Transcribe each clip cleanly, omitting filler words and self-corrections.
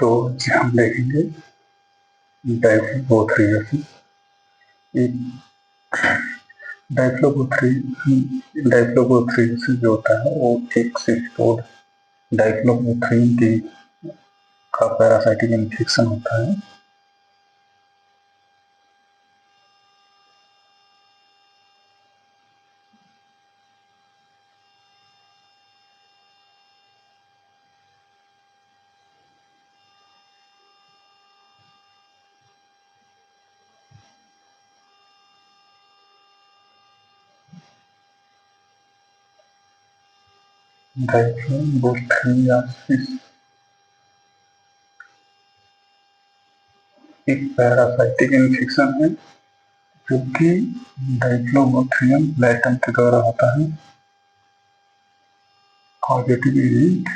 तो हम देखेंगे डाइफ्लोबोथ्रियस। डाइफ्लोबोथ्रियस जो होता है वो एक सिस्टोड डाइफ्लोबोथ्रियम की का पैरासाइटिक इन्फेक्शन होता है। डाइफ्लोबोथ्रियासिस एक पैरासाइटिक इन्फेक्शन है जो कि डाइफ्लोबोथ्रियम लैटम के द्वारा होता है। Positive agent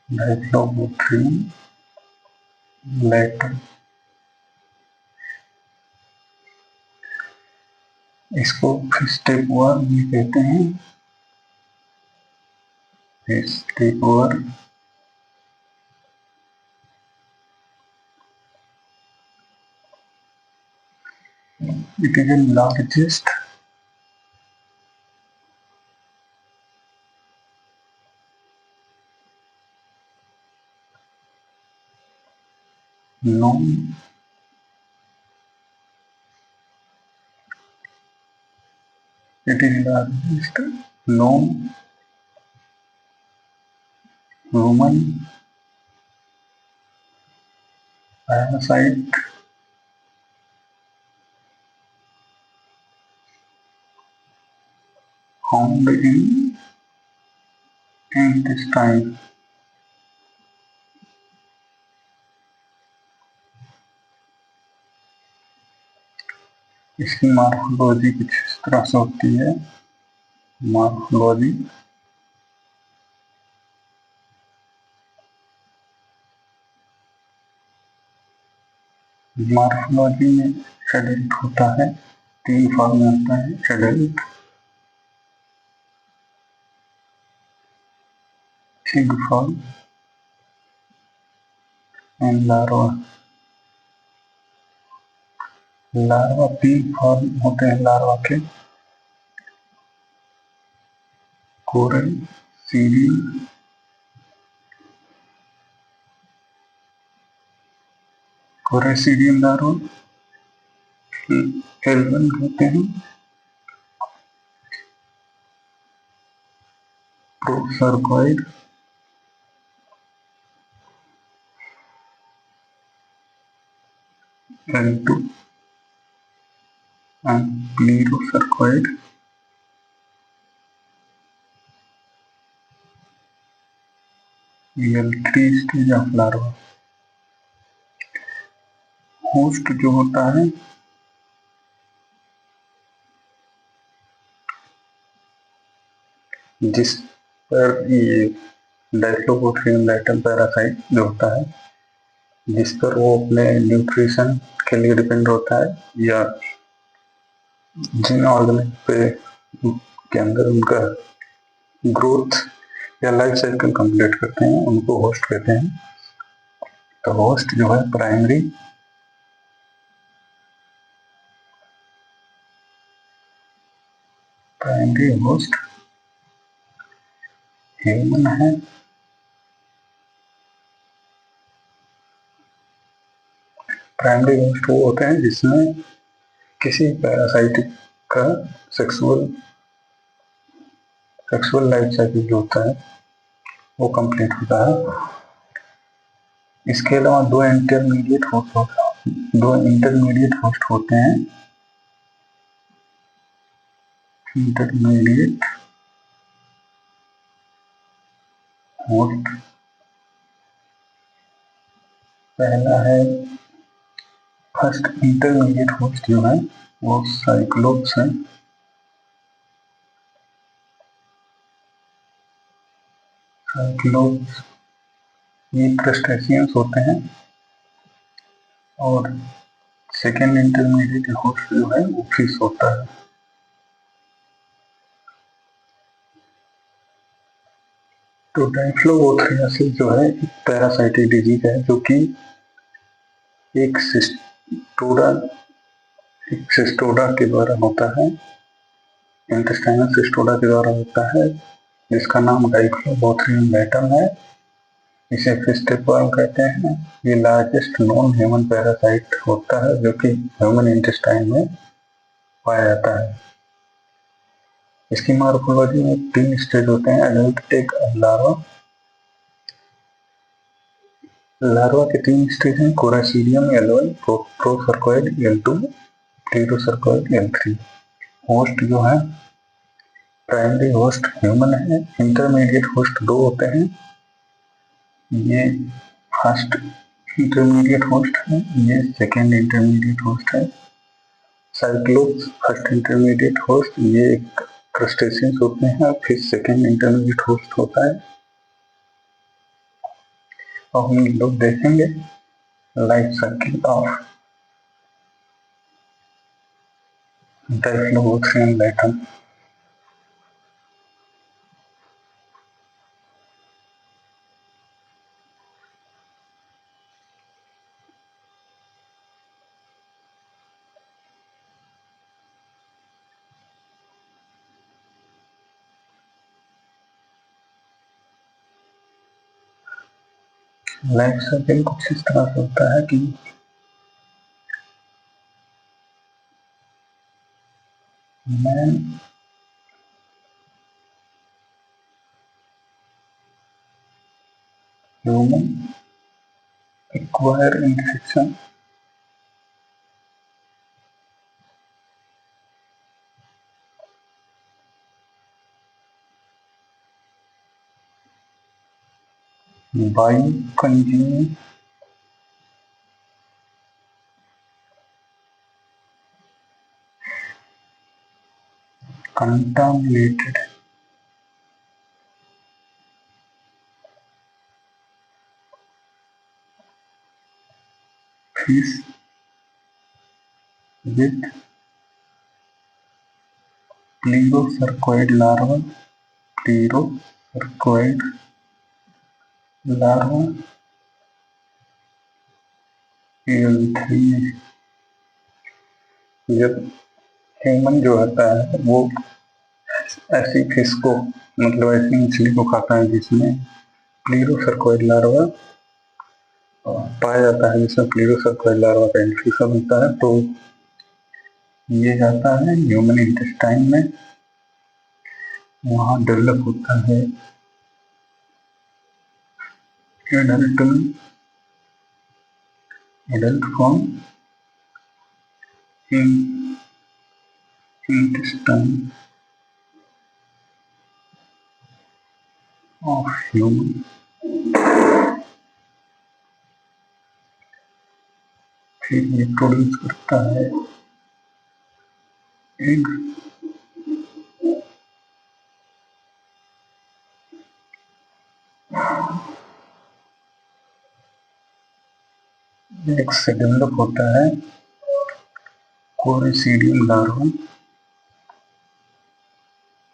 Diphyllobothrium latum. इसको स्टेप वर्म भी कहते हैं। Tapeworm it is the largest known known human parasite found in intestine। इसकी मार्फोलॉजी कुछ इस तरह से होती है। मार्फोलॉजी में एडल्ट होता है, 3 फॉर्म में होता है। Adult, pig form and larva. Larva pig form होते हैं लार्वा के। कोरेसीडियम लार्वा L1 कहते हैं। प्रोसर्कॉइड L2 and प्लीरोसर्कॉइड L3 stage of larva. Host जो होता है जिस पर ये डाइफ्लोबोथ्रियम लैटम पैरासाइट जो होता है, जिस पर वो अपने न्यूट्रिशन के लिए डिपेंड होता है या जिन ऑर्गेनिक पे के अंदर उनका ग्रोथ या लाइफ साइकिल कंप्लीट करते हैं, उनको होस्ट कहते हैं। तो होस्ट जो है प्राइमरी होस्ट ह्यूमन है। प्राइमरी होस्ट वो होते हैं जिसमें किसी पैरासाइटिक का सेक्सुअल लाइफ साइकिल जो होता है वो कंप्लीट होता है। इसके अलावा दो इंटरमीडिएट होस्ट होते हैं। इंटरमीडिएट होस्ट पहला है, फर्स्ट इंटरमीडिएट होस्ट जो है वो साइक्लोप्स है। साइक्लोप्स ये क्रस्टेशियंस होते हैं और सेकेंड इंटरमीडिएट होस्ट जो है वो फिश होता है। तो डाइफ्लोबोथ्रियासिस जो है पैरासाइटिक डिजीज है जो कि एक सिस्टोडा के द्वारा होता है, इंटेस्टाइनल सिस्टोडा के द्वारा होता है, जिसका नाम डाइफ्लोबोथ्रियम लैटम है। इसे फिश टेपवर्म कहते हैं। ये लार्जेस्ट नॉन ह्यूमन पैरासाइट होता है जो कि ह्यूमन इंटेस्टाइन में पाया जाता है। इसकी मॉर्फोलॉजी में 3 स्टेज होते हैं, एडल्ट, एग और लार्वा। लार्वा के 3 स्टेज हैं, कोरासीडियम L1, प्रोसर्कोइड L2, प्लेटोसर्कोइड L3। होस्ट जो है प्राइमरी होस्ट ह्यूमन है, इंटरमीडिएट होस्ट 2 होते हैं, ये फर्स्ट इंटरमीडिएट होस्ट है, ये सेकेंड इंटरमीडिएट होस्ट है। साइक्लोप्स फर्स्ट इंटरमीडिएट होस्ट, ये क्रस्टेशियंस होते हैं, फिर सेकेंड इंटरमीडिएट होस्ट होता है। और हम लोग देखेंगे life cycle of Diphyllobothrium latum. Life cycle कुछ इस तरह से होता है कि man human acquire infection by consuming contaminated fish with plerocercoid larva, plerocercoid larva L3। जब ह्यूमन जो होता है वो ऐसी फिश को, मतलब ऐसी मछली को खाता है जिसमें प्लीरोसर्कोइड लार्वा पाया जाता है, जिसमें प्लीरोसर्कोइड लार्वा का इन्फेक्शन होता है, तो ये जाता है ह्यूमन इंटेस्टाइन में, वहाँ डेवलप होता है एडल्ट में, adult form in intestine of human. फिर ये प्रोड्यूस करता है एग, एग से डेवलप होता है coracidium larva,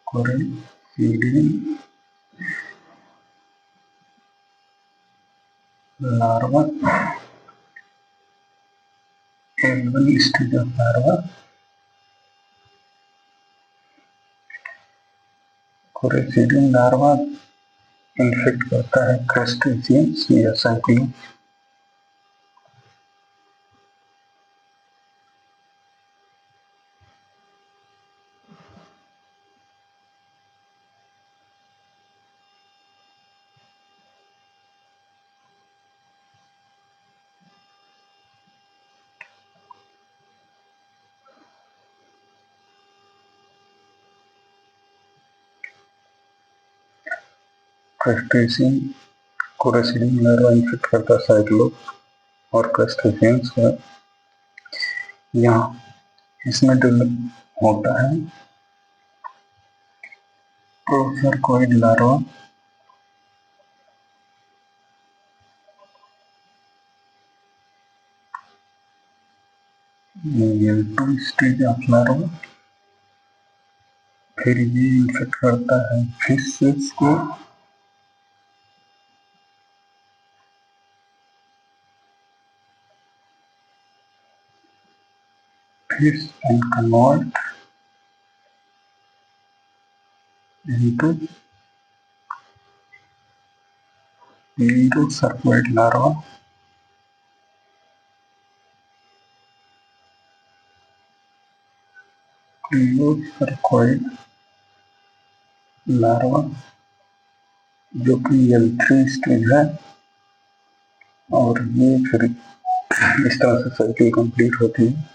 coracidium larva L1 stage of larva. Coracidium larva infect करता है क्रस्टेशियंस या cyclops. Crustacean coracidium larva infect करता है साइक्लोप्स और क्रस्टेशियंस है। यहाँ इसमें डेवलप होता है procercoid larva L2 stage of larva, फिर ये इन्फेक्ट करता है फिश को, fish and convert into Plerocercoid larva. Plerocercoid larva जो कि L3 स्टेज है, और ये फिर इस तरह से साइकिल कंप्लीट होती है।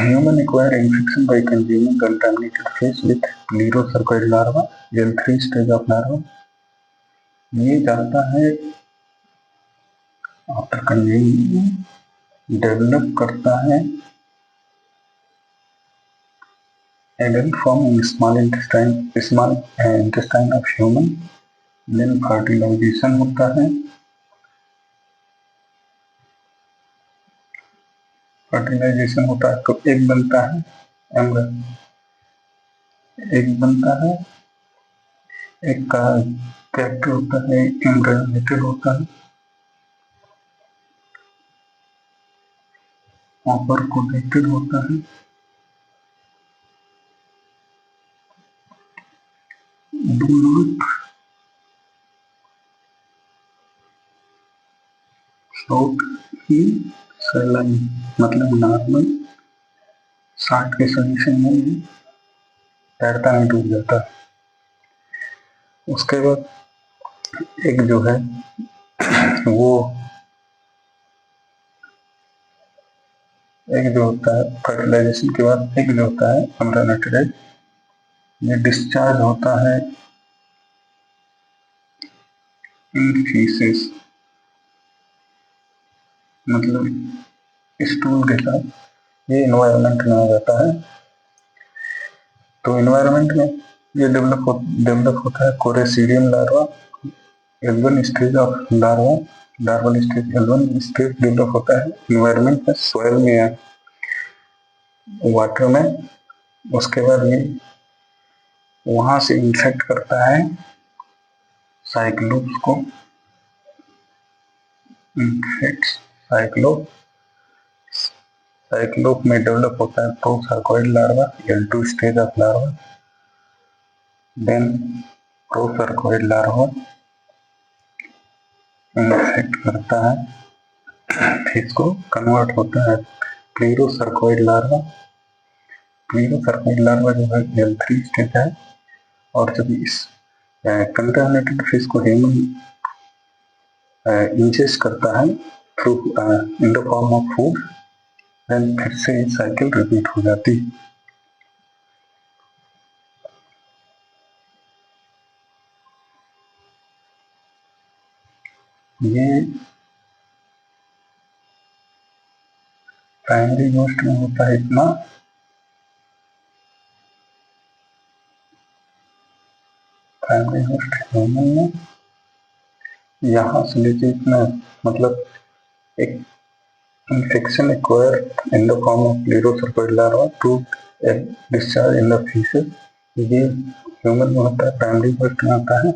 Human acquire infection by consuming contaminated fish with Plerocercoid larva, L3 stage of larva. ये जाता है आफ्टर कंज्यूमिंग डेवलप करता है adult form in small intestine of human, then fertilization होता है, फर्टिलाइजेशन होता है तो एग बनता है, एग बनता है, एग का कैरेक्टर होता है एम्ब्रियोनेटेड होता है, ऑपर कोडेटेड होता है, do not float in saline, मतलब नॉर्मल 60 के सजेशन में तैरता नहीं, डूब जाता है। उसके बाद एक जो है वो एक जो होता है फर्टिलाइजेशन के बाद एक जो होता है एम्ब्रियोनेटेड एग, ये डिस्चार्ज होता है इन फीसेस, मतलब स्टूल के साथ ये इन्वायरमेंट में आ जाता है। तो इन्वायरमेंट में ये डेवलप होता है coracidium larva, L1 stage of larva, larval stage L1 stage develop होता है इन्वायरमेंट में, सॉइल में या वाटर में। उसके बाद ये वहां से इंफेक्ट करता है साइक्लोप्स को, साइक्लोप में डेवलप होता है procercoid larva, L2 stage of larva, then procercoid larva infect करता है फिश को, कन्वर्ट होता है प्लीरोसर्कोइड लार्वा। प्लीरोसर्कोइड लार्वा जो है L3 स्टेज है, और जब इस कंटामिनेटेड फिश को ह्यूमन इंजेस्ट करता है through in the form of food, then फिर से साइकिल रिपीट हो जाती है। ये प्राइमरी होस्ट में होता है इतना, प्राइमरी होस्ट ह्यूमन में यहाँ से लेके इतना, मतलब एक infection acquired in the form of Plerocercoid larva to discharge in the feces, ये ह्यूमन में होता है, प्राइमरी होस्ट में आता है,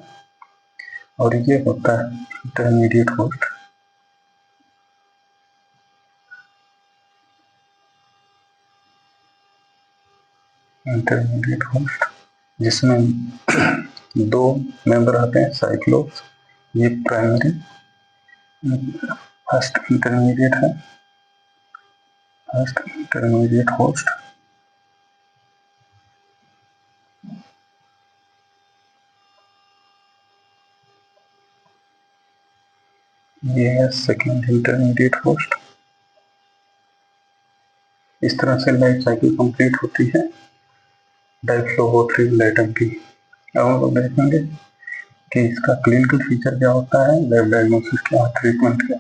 और ये होता है इंटरमीडिएट होस्ट। इंटरमीडिएट होस्ट जिसमें दो मेंबर आते हैं साइक्लोप्स, ये प्राइमरी, फर्स्ट इंटरमीडिएट है, फर्स्ट इंटरमीडिएट होस्ट, ये है सेकेंड इंटरमीडिएट होस्ट। इस तरह से लाइफ साइकिल कंप्लीट होती है डाइफ्लोबोथ्रिल की। अब हम लोग देखेंगे कि इसका क्लिनिकल फीचर क्या होता है, लैब डायग्नोसिस क्या, ट्रीटमेंट क्या।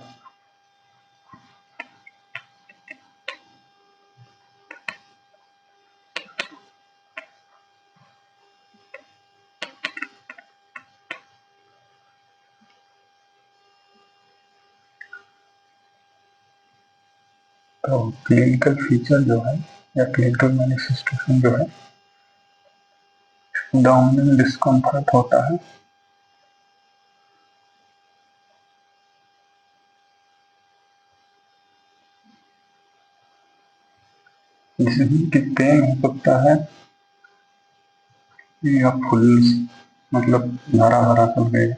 तो क्लिनिकल फीचर जो है या क्लिनिकल मैनिफेस्टेशन जो है, डाउनिंग डिस्कम्फर्ट होता है, जिसमें कि पेन हो सकता है या फुल, मतलब हरा हरा कर गया,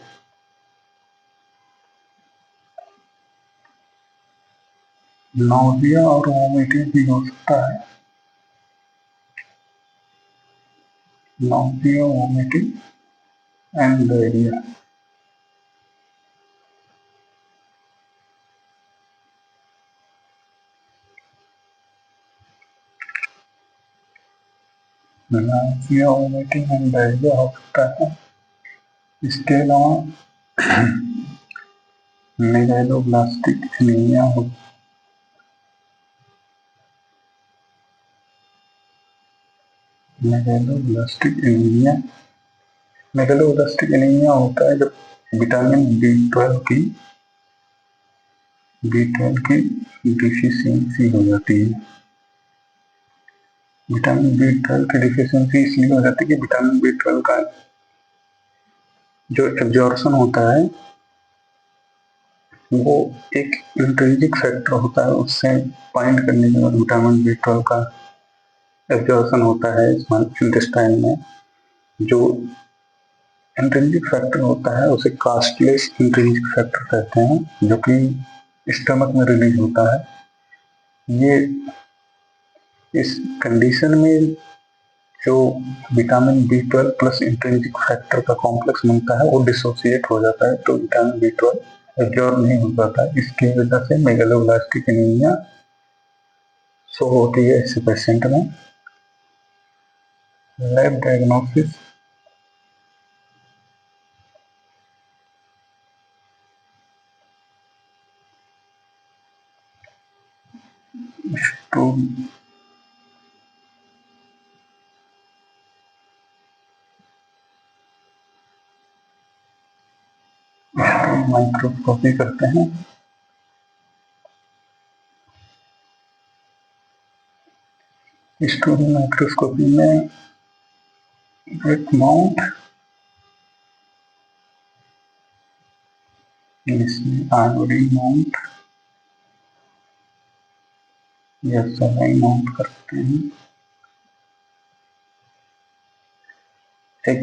नाउजिया और वोमिटिंग भी हो सकता है, nausea, vomiting and diarrhoea. Nausea, vomiting and diarrhoea हो सकता है। इसके अलावा मेगालोब्लास्टिक एनीमिया हो, मेगालोब्लास्टिक एनीमिया, मेगालोब्लास्टिक एनीमिया होता है जब विटामिन बी ट्वेल्व की डिफिशियंसी हो जाती है। विटामिन बी ट्वेल्व की डिफिशियंसी इसलिए हो जाती है कि विटामिन बी ट्वेल्व का जो एब्जॉर्प्शन होता है वो एक इंट्रिंसिक फैक्टर होता है, उससे बाइंड करने के बाद विटामिन बी ट्वेल्व का एब्जॉर्प्शन होता है इंटेस्टाइन में। जो इंट्रिंसिक फैक्टर होता है उसे कास्टलेस इंट्रिंसिक फैक्टर कहते हैं, जो कि स्टमक में रिलीज होता है। ये इस कंडीशन में जो vitamin B twelve plus intrinsic factor का कॉम्प्लेक्स बनता है वो डिसोसिएट हो जाता है, तो विटामिन बी ट्वेल्व एब्जॉर्ब नहीं हो पाता है। इसकी वजह से मेगालोब्लास्टिक एनीमिया शो होती है ऐसे पेशेंट में। लैब डायग्नोसिस, स्टूल माइक्रोस्कोपी करते हैं। स्टूल माइक्रोस्कोपी में एक माउंट, इसमें आयोडीन माउंट या सलाइन माउंट करते हैं। एक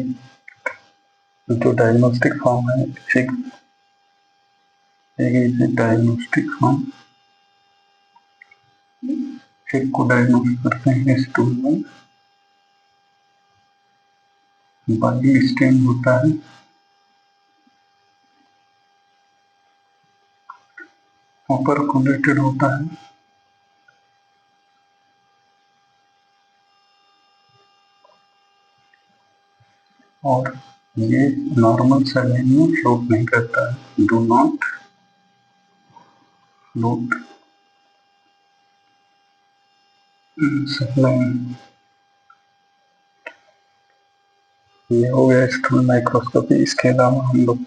जो डायग्नोस्टिक फॉर्म है, एक डायग्नोस्टिक फॉर्म, एक को डायग्नोस करते हैं स्टूल में। बाइल स्टेन होता है, ओपरकुलेटेड होता है, और ये नॉर्मल सलाइन में फ्लोट नहीं करता है, डू नॉट फ्लोट सलाइन। ये हो गया स्टूल माइक्रोस्कोपी। इसके अलावा हम लोग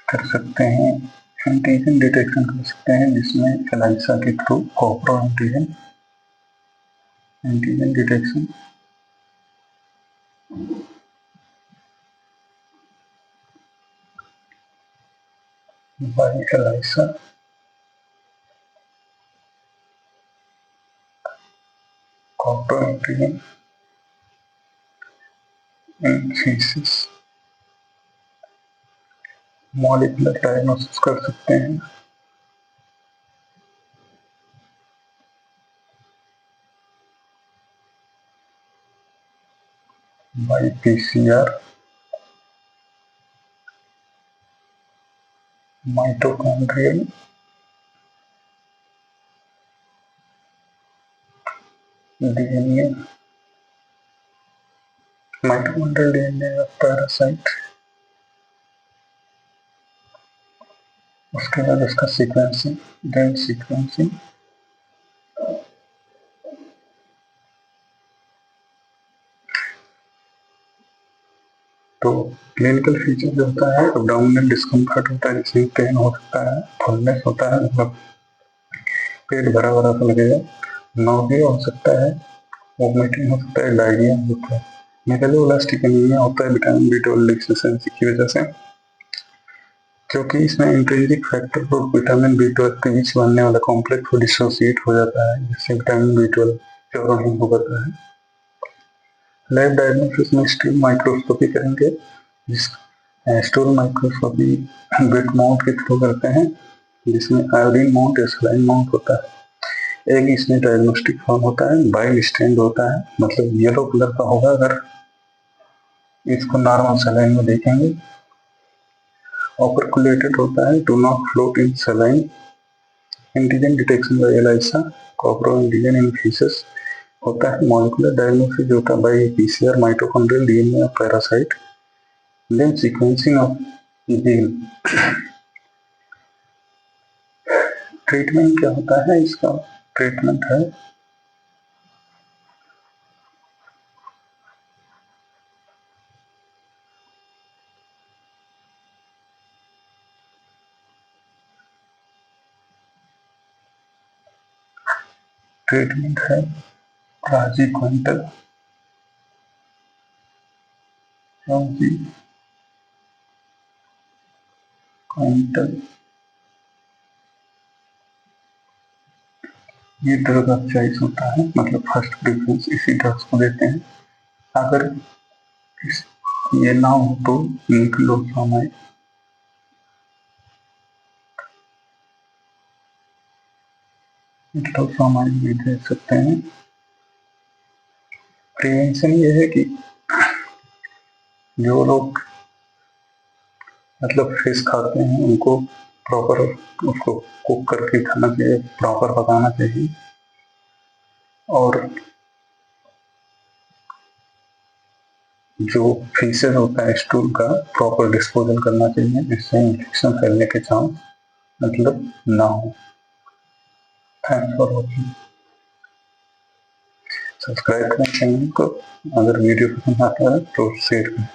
कर सकते हैं एंटीजन डिटेक्शन कर सकते हैं, जिसमें एलाइसा के through copro antigen detection, by ELISA, copro antigen in faeces, molecular diagnosis कर सकते हैं by PCR, mitochondrial DNA, mitochondrial DNA of parasite. उसके बाद उसका सीक्वेंसिंग, डेल सीक्वेंसिंग, तो क्लिनिकल फीचर जो होता है, एब्डोमिनल डिस्कम्फर्ट होता है, जिसमें पेन हो सकता है, फुलनेस होता है, मतलब पेट भरा भरा सा लगेगा, नौसिया हो सकता है, वोमिटिंग हो सकता है, डायरिया होता है, मेगालोब्लास्टिक एनीमिया होता है विटामिन B12 डिफिशिएंसी की वजह से, क्योंकि इसमें इंट्रिंसिक फैक्टर और विटामिन B12 के बीच बनने वाला कॉम्प्लेक्स को डिसोसिएट हो जाता है, जिससे विटामिन B12 चौरों हो जाता है। लैब डायग्नोसिस में स्टूल माइक्रोस्कोपी करेंगे, जिस स्टूल माइक्रोस्कोपी वेट माउंट के थ्रू करते हैं, जिसमें आयोडीन माउंट या सलाइन माउंट होता है। एक इसमें डायग्नोस्टिक फॉर्म होता है, बाइल स्टैंड होता है, मतलब येलो कलर का होगा अगर इसको नॉर्मल सलाइन में देखेंगे। ऑपरकुलेटेड होता है, do not float in saline. Antigen detection by ELISA, copro antigen in faeces होता है। मॉलिक्यूलर डायग्नोसिस होता है बाय PCR, माइटोकॉन्ड्रियल DNA और parasite. Then sequencing of gene. Treatment क्या होता है इसका? ट्रीटमेंट है praziquantel, ये ड्रग ऑफ चॉइस होता है, मतलब फर्स्ट प्रेफरेंस इसी ड्रग्स को देते हैं। अगर ये ना हो तो निक्लोफामाइड भी दे सकते हैं। प्रिवेंशन ये है कि जो लोग मतलब फिश खाते हैं उनको प्रॉपर उसको कुक करके खाना चाहिए, प्रॉपर पकाना चाहिए, और जो फीसेस होता है स्टूल का प्रॉपर डिस्पोजल करना चाहिए, जिससे इन्फेक्शन फैलने के चांस मतलब ना हो। Thanks for watching. सब्सक्राइब करें चैनल को, अगर वीडियो पसंद आता है तो शेयर करें।